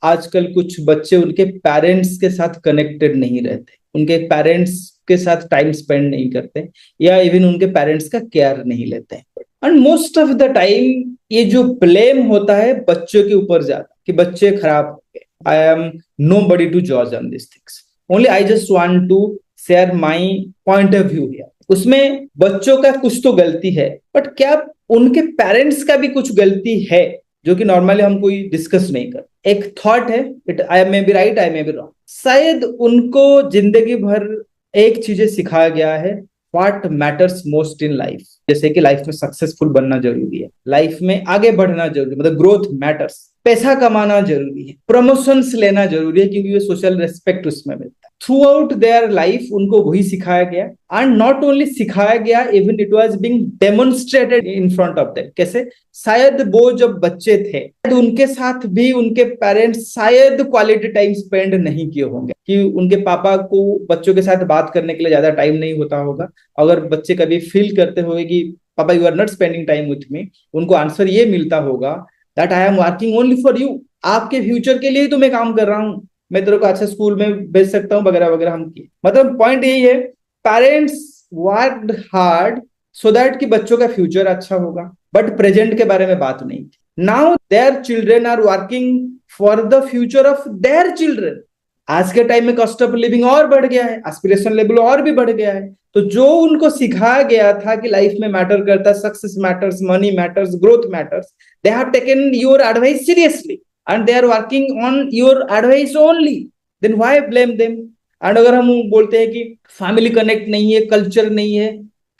आजकल कुछ बच्चे उनके पेरेंट्स के साथ कनेक्टेड नहीं रहते, उनके पेरेंट्स के साथ टाइम स्पेंड नहीं करते या इवन उनके पेरेंट्स का केयर नहीं लेते हैं। And most of the time ये जो ब्लेम होता है बच्चों के ऊपर जाता कि बच्चे खराब हो गए। I am nobody to जॉज on this things, only I just want to share my point of view here. उसमें बच्चों का कुछ तो गलती है, बट क्या उनके पेरेंट्स का भी कुछ गलती है जो कि नॉर्मली हम कोई डिस्कस नहीं करते। एक थॉट है, it I may be right, I may be wrong. शायद उनको जिंदगी भर एक चीजें सिखाया गया है, what matters most in life. जैसे कि लाइफ में सक्सेसफुल बनना जरूरी है, लाइफ में आगे बढ़ना जरूरी है, मतलब ग्रोथ मैटर्स, पैसा कमाना जरूरी है, प्रमोशंस लेना जरूरी है क्योंकि ये सोशल रेस्पेक्ट उसमें मिलता है। थ्रू आउट देयर लाइफ उनको वही सिखाया गया, एंड नॉट ओनली सिखाया गया, even it was being demonstrated in front of them. कैसे? शायद वो जब बच्चे थे उनके साथ भी उनके पेरेंट्स शायद क्वालिटी टाइम स्पेंड नहीं किए होंगे, कि उनके पापा को बच्चों के साथ बात करने के लिए ज्यादा टाइम नहीं होता होगा। अगर बच्चे कभी फील करते होंगे कि papa you are not spending time with me, उनको आंसर ये मिलता होगा that I am working only for you, आपके फ्यूचर के लिए ही तो मैं काम कर रहा हूँ, मैं तेरे को अच्छा स्कूल में भेज सकता हूँ वगैरह वगैरह। हम किए, मतलब पॉइंट यही है, parents worked hard so that कि बच्चों का फ्यूचर अच्छा होगा, बट प्रेजेंट के बारे में बात नहीं थी। Now their children are working for the future of their children. आज के टाइम में कॉस्ट ऑफ लिविंग और बढ़ गया है, एस्पिरेशन लेवल और भी बढ़ गया है, तो जो उनको सिखाया गया था कि लाइफ में मैटर करता है, success matters, money matters, growth matters, they have taken your advice seriously and they are working on your advice only, then why blame them? and अगर हम बोलते हैं कि फैमिली कनेक्ट नहीं है, कल्चर नहीं है,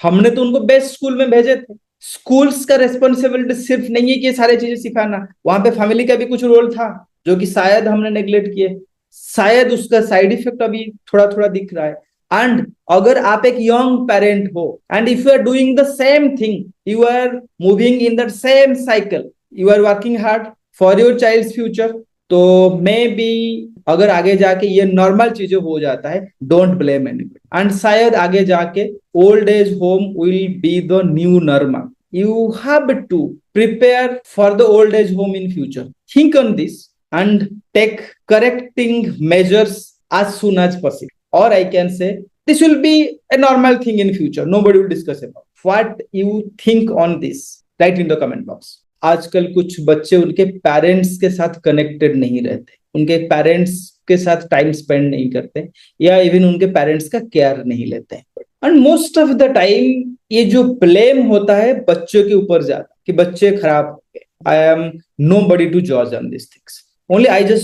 हमने तो उनको बेस्ट स्कूल में भेजे थे। स्कूल्स का रेस्पॉन्सिबिलिटी सिर्फ नहीं है कि ये सारी चीजें सिखाना, वहां पे फैमिली का भी कुछ रोल था जो कि शायद हमने नेग्लेक्ट किए, शायद उसका साइड इफेक्ट अभी थोड़ा थोड़ा दिख रहा है। एंड अगर आप एक यंग पेरेंट हो and if you are doing the same thing, you are moving in that same cycle, you are working hard for your child future, तो मे बी अगर आगे जाके ये नॉर्मल चीजें हो जाता है, डोंट ब्लेम एनीबॉडी। एंड शायद आगे जाके old age home will be the new normal. You have to prepare for the old age home in future, think on this and take correcting measures as soon as possible, or I can say this will be a normal thing in future, nobody will discuss about what you think on this, write in the comment box। आजकल कुछ बच्चे उनके parents के साथ connected नहीं रहते, उनके parents के साथ टाइम स्पेंड नहीं करते या इवन उनके पेरेंट्स का केयर नहीं लेते हैं। And most of the time ये जो ब्लेम होता है बच्चों के ऊपर जाता कि बच्चे खराब हो गए। I am nobody to जॉज on this things, only I just